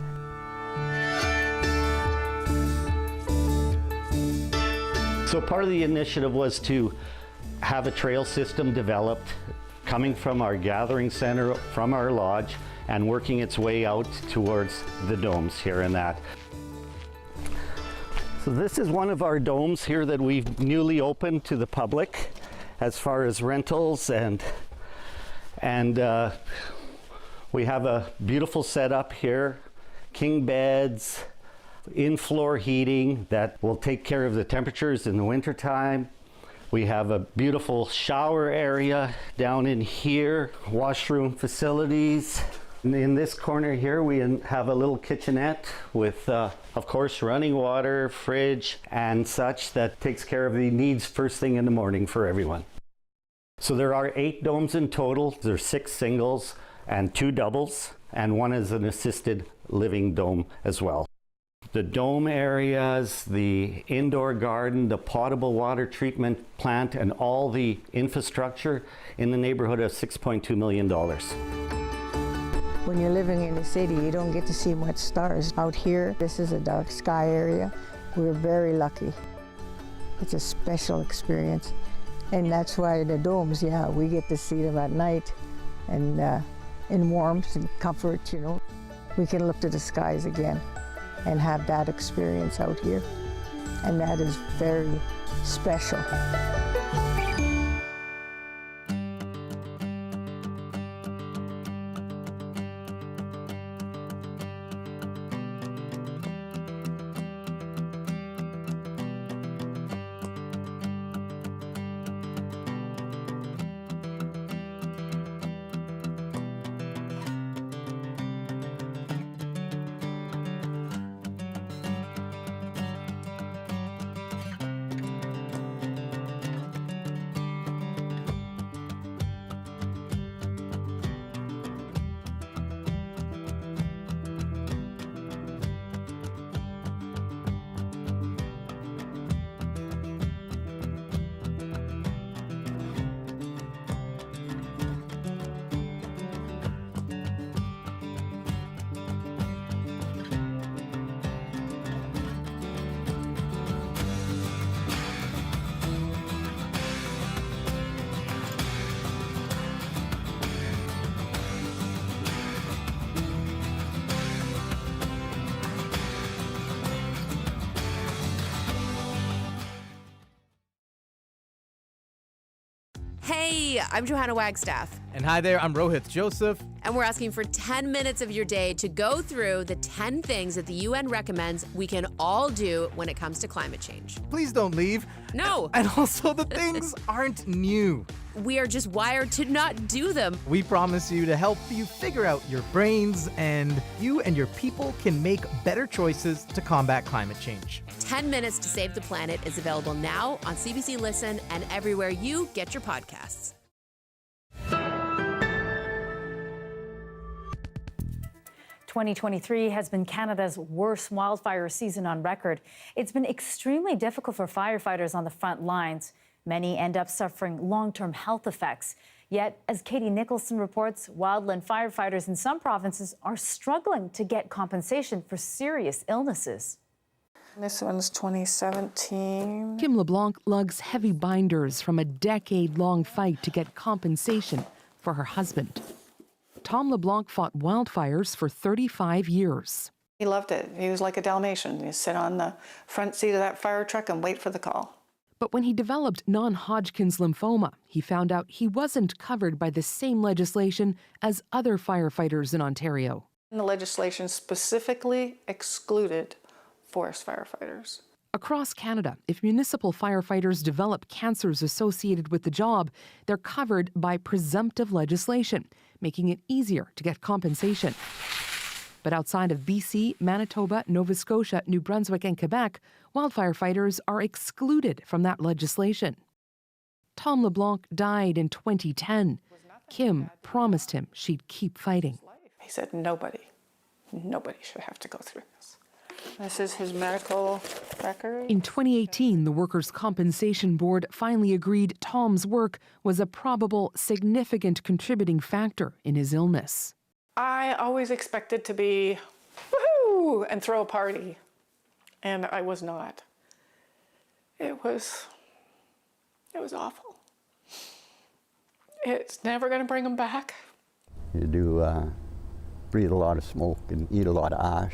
So part of the initiative was to have a trail system developed coming from our gathering center, from our lodge, and working its way out towards the domes here and that. So this is one of our domes here that we've newly opened to the public as far as rentals, and we have a beautiful setup here, king beds, in-floor heating that will take care of the temperatures in the wintertime. We have a beautiful shower area down in here, washroom facilities. In this corner here, we have a little kitchenette with, of course, running water, fridge, and such that takes care of the needs first thing in the morning for everyone. So there are 8 domes in total. There's 6 singles and 2 doubles, and one is an assisted living dome as well. The dome areas, the indoor garden, the potable water treatment plant, and all the infrastructure in the neighborhood of $6.2 million. When you're living in the city, you don't get to see much stars. Out here, this is a dark sky area. We're very lucky. It's a special experience. And that's why the domes, we get to see them at night and in warmth and comfort, We can look to the skies again and have that experience out here. And that is very special. Hey, I'm Johanna Wagstaff. And hi there, I'm Rohith Joseph. And we're asking for 10 minutes of your day to go through the 10 things that the UN recommends we can all do when it comes to climate change. Please don't leave. No. And also, the things aren't new. We are just wired to not do them. We promise you to help you figure out your brains, and you and your people can make better choices to combat climate change. 10 Minutes to Save the Planet is available now on CBC Listen and everywhere you get your podcasts. "2023 has been Canada's worst wildfire season on record. It's been extremely difficult for firefighters on the front lines. Many end up suffering long-term health effects. Yet, as Katie Nicholson reports, wildland firefighters in some provinces are struggling to get compensation for serious illnesses. This one's 2017. Kim LeBlanc lugs heavy binders from a decade-long fight to get compensation for her husband. Tom LeBlanc fought wildfires for 35 years. He loved it. He was like a Dalmatian. He'd sit on the front seat of that fire truck and wait for the call. But when he developed non-Hodgkin's lymphoma, he found out he wasn't covered by the same legislation as other firefighters in Ontario. And the legislation specifically excluded forest firefighters. Across Canada, if municipal firefighters develop cancers associated with the job, they're covered by presumptive legislation, making it easier to get compensation. But outside of BC, Manitoba, Nova Scotia, New Brunswick, and Quebec, wildfire fighters are excluded from that legislation. Tom LeBlanc died in 2010. Kim promised him she'd keep fighting. He said, nobody should have to go through this. This is his medical record. In 2018, the Workers' Compensation Board finally agreed Tom's work was a probable, significant contributing factor in his illness. I always expected to be woohoo and throw a party, and I was not. It was awful. It's never going to bring him back. You do breathe a lot of smoke and eat a lot of ash.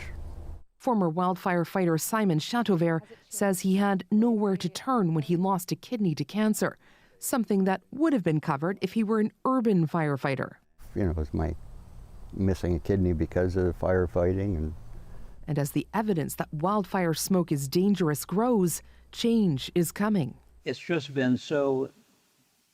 Former wildfire fighter Simon Chateauvert says he had nowhere to turn when he lost a kidney to cancer, something that would have been covered if he were an urban firefighter. You know, it was my missing a kidney because of firefighting. And as the evidence that wildfire smoke is dangerous grows, change is coming. It's just been so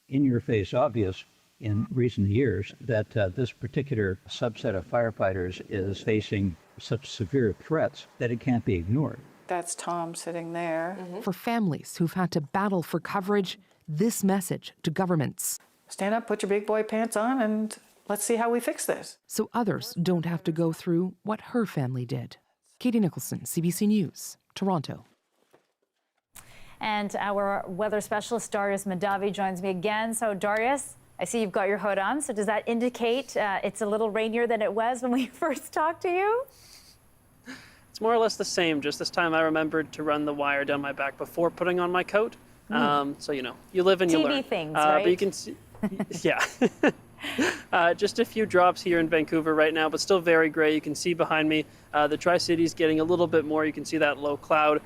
in-your-face obvious in recent years that this particular subset of firefighters is facing such severe threats that it can't be ignored. That's Tom sitting there. For families who've had to battle for coverage, this message to governments. Stand up, put your big boy pants on, and let's see how we fix this. So others don't have to go through what her family did. Katie Nicholson, CBC News, Toronto. And our weather specialist, Darius Madavi, joins me again. So, Darius, I see you've got your hood on. So does that indicate it's a little rainier than it was when we first talked to you? It's more or less the same. Just this time I remembered to run the wire down my back before putting on my coat. So, you know, you live and you learn. TV things, right? But you can see, yeah. Just a few drops here in Vancouver right now, but still very gray. You can see behind me the Tri-Cities getting a little bit more. You can see that low cloud,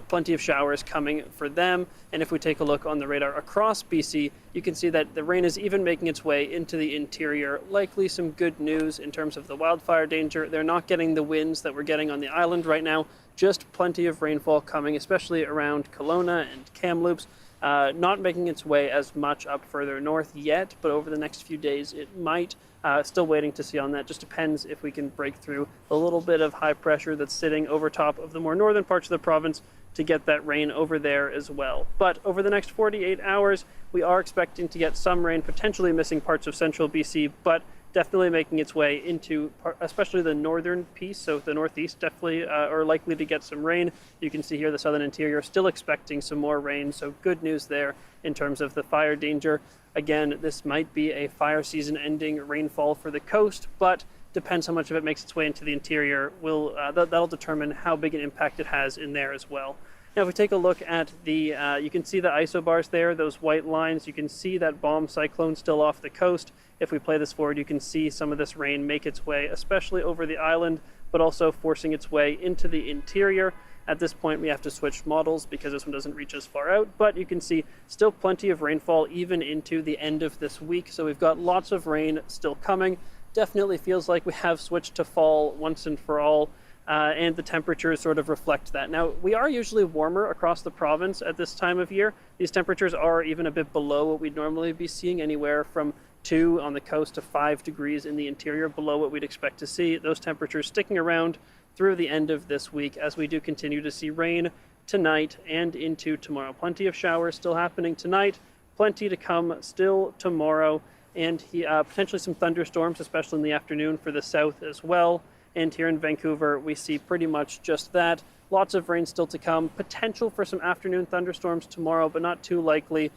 plenty of showers coming for them. And if we take a look on the radar across BC, you can see that the rain is even making its way into the interior. Likely some good news in terms of the wildfire danger. They're not getting the winds that we're getting on the island right now. Just plenty of rainfall coming, especially around Kelowna and Kamloops. Not making its way as much up further north yet, but over the next few days it might. Still waiting to see on that. Just depends if we can break through a little bit of high pressure that's sitting over top of the more northern parts of the province to get that rain over there as well. But over the next 48 hours, we are expecting to get some rain, potentially missing parts of central BC, but definitely making its way into especially the northern piece, so the northeast definitely are likely to get some rain. You can see here the southern interior still expecting some more rain, so good news there in terms of the fire danger. Again, this might be a fire season ending rainfall for the coast, but depends how much of it makes its way into the interior. That'll determine how big an impact it has in there as well. Now, if we take a look at the, you can see the isobars there, those white lines. You can see that bomb cyclone still off the coast. If we play this forward, you can see some of this rain make its way, especially over the island, but also forcing its way into the interior. At this point, we have to switch models because this one doesn't reach as far out, but you can see still plenty of rainfall even into the end of this week. So we've got lots of rain still coming. Definitely feels like we have switched to fall once and for all. And the temperatures sort of reflect that. Now, we are usually warmer across the province at this time of year. These temperatures are even a bit below what we'd normally be seeing, anywhere from 2 on the coast to 5 degrees in the interior, below what we'd expect to see. Those temperatures sticking around through the end of this week as we do continue to see rain tonight and into tomorrow. Plenty of showers still happening tonight, plenty to come still tomorrow, and potentially some thunderstorms, especially in the afternoon for the south as well. And here in Vancouver, we see pretty much just that. Lots of rain still to come. Potential for some afternoon thunderstorms tomorrow, but not too likely.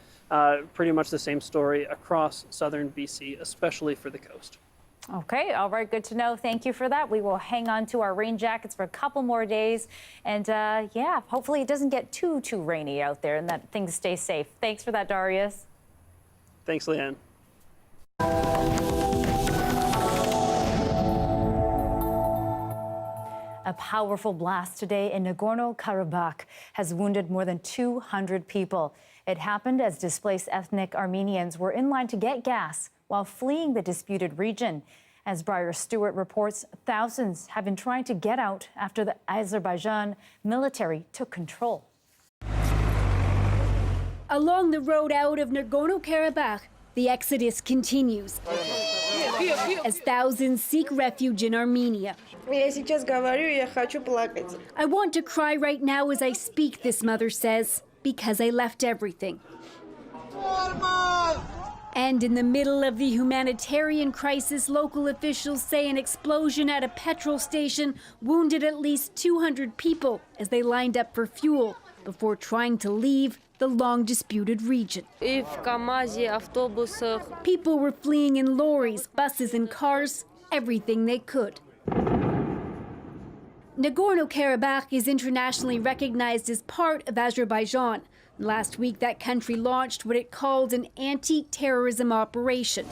Pretty much the same story across southern BC, especially for the coast. Okay, all right, good to know. Thank you for that. We will hang on to our rain jackets for a couple more days. And yeah, hopefully it doesn't get too rainy out there and that things stay safe. Thanks for that, Darius. Thanks, Leanne. A powerful blast today in Nagorno-Karabakh has wounded more than 200 people. It happened as displaced ethnic Armenians were in line to get gas while fleeing the disputed region. As Briar Stewart reports, thousands have been trying to get out after the Azerbaijan military took control. Along the road out of Nagorno-Karabakh, the exodus continues as thousands seek refuge in Armenia. I want to cry right now as I speak, this mother says, because I left everything. And in the middle of the humanitarian crisis, local officials say an explosion at a petrol station wounded at least 200 people as they lined up for fuel before trying to leave the long-disputed region. People were fleeing in lorries, buses, and cars, everything they could. Nagorno-Karabakh is internationally recognized as part of Azerbaijan. Last week, that country launched what it called an anti-terrorism operation.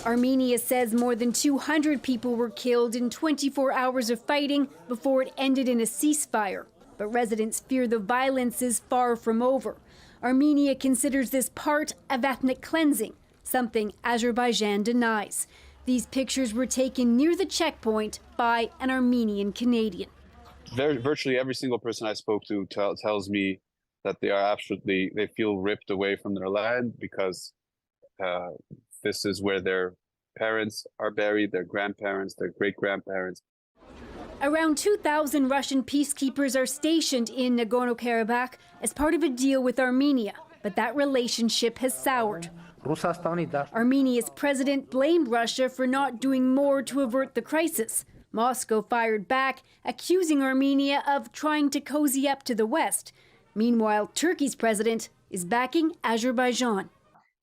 Armenia says more than 200 people were killed in 24 hours of fighting before it ended in a ceasefire. But residents fear the violence is far from over. Armenia considers this part of ethnic cleansing, something Azerbaijan denies. These pictures were taken near the checkpoint by an Armenian Canadian. Virtually every single person I spoke to tells me that they feel ripped away from their land because this is where their parents are buried, their grandparents, their great-grandparents. Around 2,000 Russian peacekeepers are stationed in Nagorno-Karabakh as part of a deal with Armenia, but that relationship has soured. Armenia's president blamed Russia for not doing more to avert the crisis. Moscow fired back, accusing Armenia of trying to cozy up to the West. Meanwhile, Turkey's president is backing Azerbaijan.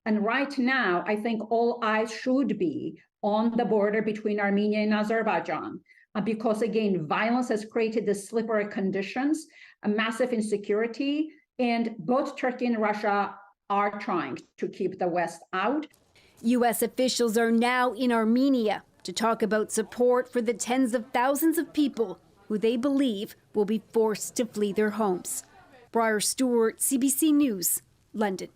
And right now, I think all eyes should be on the border between Armenia and Azerbaijan, because again, violence has created the slippery conditions, a massive insecurity, and both Turkey and Russia are trying to keep the West out. U.S. officials are now in Armenia to talk about support for the tens of thousands of people who they believe will be forced to flee their homes. Briar Stewart, CBC News, London.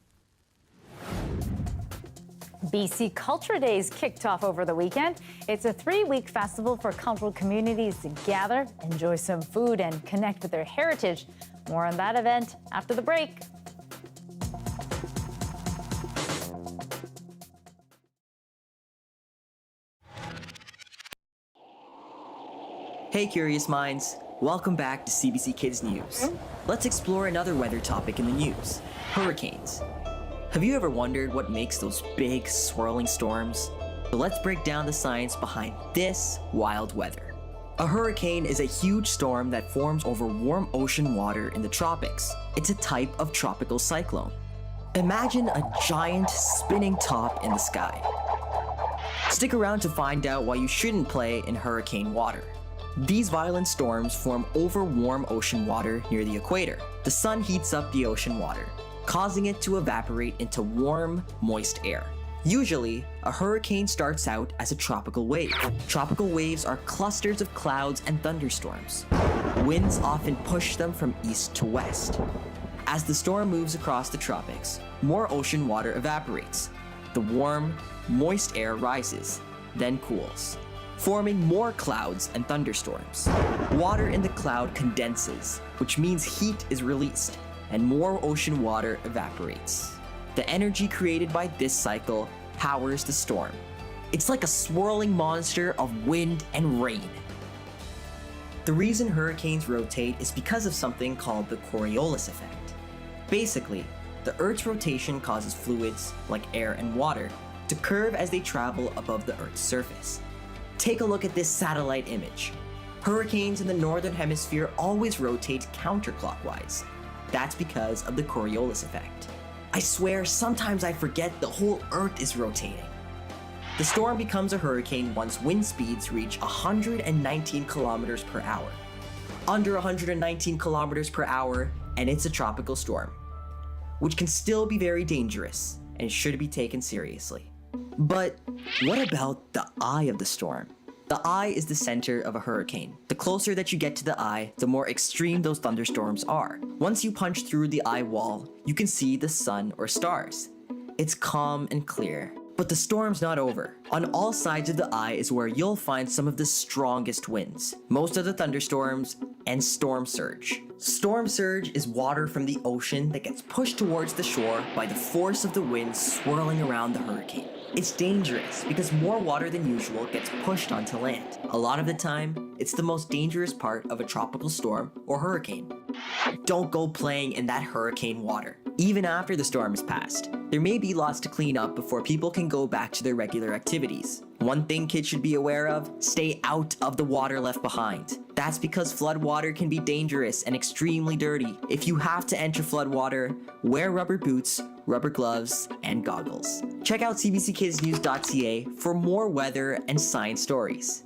BC Culture Days kicked off over the weekend. It's a 3-week festival for cultural communities to gather, enjoy some food, and connect with their heritage. More on that event after the break. Hey curious minds, welcome back to CBC Kids News. Let's explore another weather topic in the news, hurricanes. Have you ever wondered what makes those big swirling storms? So let's break down the science behind this wild weather. A hurricane is a huge storm that forms over warm ocean water in the tropics. It's a type of tropical cyclone. Imagine a giant spinning top in the sky. Stick around to find out why you shouldn't play in hurricane water. These violent storms form over warm ocean water near the equator. The sun heats up the ocean water, causing it to evaporate into warm, moist air. Usually, a hurricane starts out as a tropical wave. Tropical waves are clusters of clouds and thunderstorms. Winds often push them from east to west. As the storm moves across the tropics, more ocean water evaporates. The warm, moist air rises, then cools, forming more clouds and thunderstorms. Water in the cloud condenses, which means heat is released, and more ocean water evaporates. The energy created by this cycle powers the storm. It's like a swirling monster of wind and rain. The reason hurricanes rotate is because of something called the Coriolis effect. Basically, the Earth's rotation causes fluids, like air and water, to curve as they travel above the Earth's surface. Take a look at this satellite image. Hurricanes in the northern hemisphere always rotate counterclockwise. That's because of the Coriolis effect. I swear, sometimes I forget the whole Earth is rotating. The storm becomes a hurricane once wind speeds reach 119 kilometers per hour. Under 119 kilometers per hour, and it's a tropical storm, which can still be very dangerous and should be taken seriously. But what about the eye of the storm? The eye is the center of a hurricane. The closer that you get to the eye, the more extreme those thunderstorms are. Once you punch through the eye wall, you can see the sun or stars. It's calm and clear. But the storm's not over. On all sides of the eye is where you'll find some of the strongest winds, most of the thunderstorms, and storm surge. Storm surge is water from the ocean that gets pushed towards the shore by the force of the wind swirling around the hurricane. It's dangerous because more water than usual gets pushed onto land. A lot of the time, it's the most dangerous part of a tropical storm or hurricane. Don't go playing in that hurricane water. Even after the storm is past, there may be lots to clean up before people can go back to their regular activities. One thing kids should be aware of, stay out of the water left behind. That's because flood water can be dangerous and extremely dirty. If you have to enter flood water, wear rubber boots, rubber gloves, and goggles. Check out cbckidsnews.ca for more weather and science stories.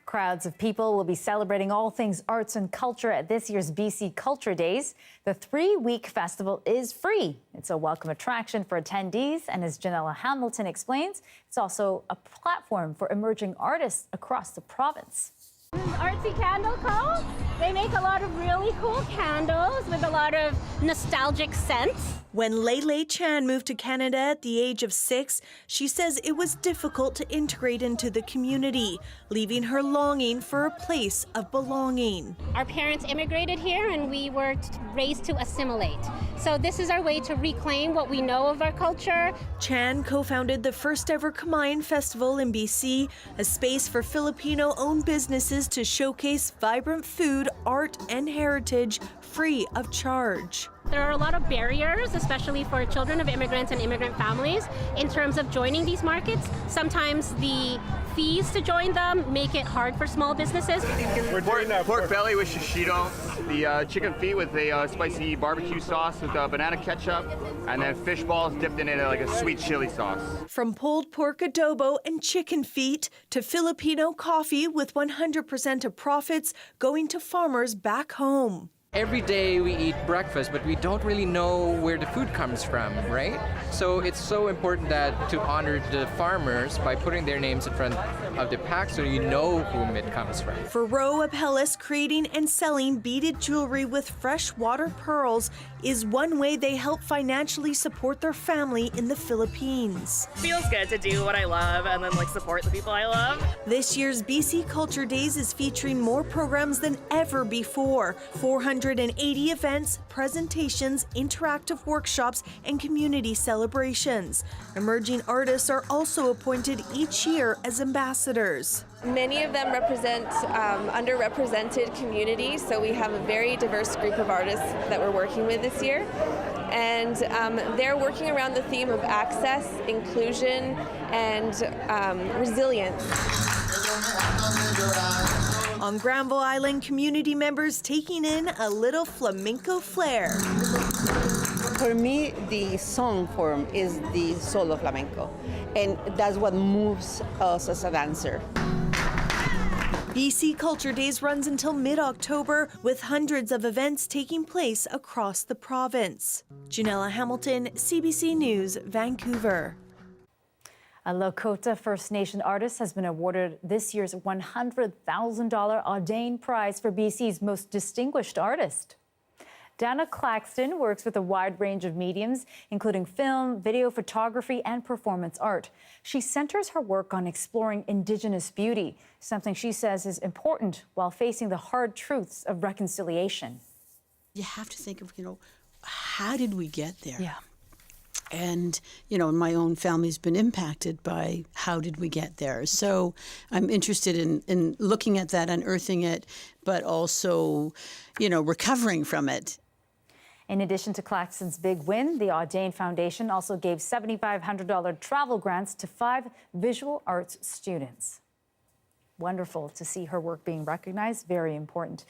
Crowds of people will be celebrating all things arts and culture at this year's BC Culture Days. The 3-week festival is free. It's a welcome attraction for attendees, and as Janella Hamilton explains, it's also a platform for emerging artists across the province. Artsy Candle Co. They make a lot of really cool candles with a lot of nostalgic scents. When Lei Chan moved to Canada at the age of 6, she says it was difficult to integrate into the community, leaving her longing for a place of belonging. Our parents immigrated here and we were raised to assimilate. So this is our way to reclaim what we know of our culture. Chan co-founded the first ever Kamayan Festival in BC, a space for Filipino-owned businesses to showcase vibrant food, art, and heritage free of charge. There are a lot of barriers, especially for children of immigrants and immigrant families, in terms of joining these markets. Sometimes the fees to join them make it hard for small businesses. We're doing pork belly with shishito, the chicken feet with a spicy barbecue sauce with banana ketchup, and then fish balls dipped in it like a sweet chili sauce. From pulled pork adobo and chicken feet to Filipino coffee with 100% of profits going to farmers back home. Every day we eat breakfast, but we don't really know where the food comes from, right? So it's so important that to honor the farmers by putting their names in front of the pack so you know whom it comes from. For Ro Apelis, creating and selling beaded jewelry with freshwater pearls is one way they help financially support their family in the Philippines. Feels good to do what I love and then support the people I love. This year's BC Culture Days is featuring more programs than ever before. 480 events, presentations, interactive workshops, and community celebrations. Emerging artists are also appointed each year as ambassadors. Many of them represent underrepresented communities, so we have a very diverse group of artists that we're working with this year. And they're working around the theme of access, inclusion, and resilience. On Granville Island, community members taking in a little flamenco flair. For me, the song form is the solo flamenco, and that's what moves us as a dancer. BC Culture Days runs until mid-October, with hundreds of events taking place across the province. Janella Hamilton, CBC News, Vancouver. A Lakota First Nation artist has been awarded this year's $100,000 Audain Prize for BC's Most Distinguished Artist. Dana Claxton works with a wide range of mediums, including film, video photography, and performance art. She centers her work on exploring Indigenous beauty, something she says is important while facing the hard truths of reconciliation. You have to think of, how did we get there? Yeah. And, my own family's been impacted by how did we get there. So I'm interested in looking at that, unearthing it, but also, recovering from it. In addition to Claxton's big win, the Audain Foundation also gave $7,500 travel grants to 5 visual arts students. Wonderful to see her work being recognized. Very important.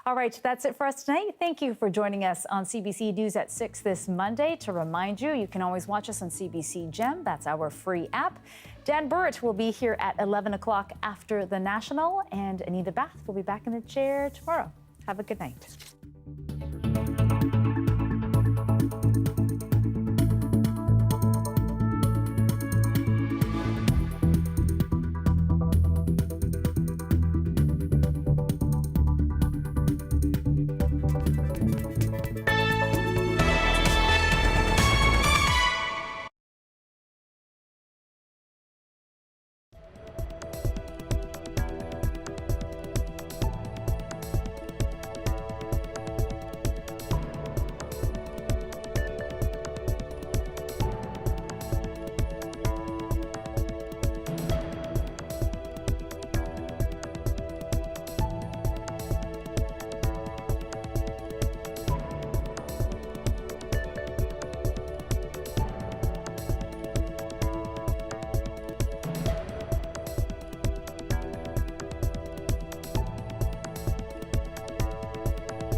All right, that's it for us tonight. Thank you for joining us on CBC News at 6 this Monday. To remind you, you can always watch us on CBC Gem. That's our free app. Dan Burrett will be here at 11 o'clock after the National, and Anita Bath will be back in the chair tomorrow. Have a good night.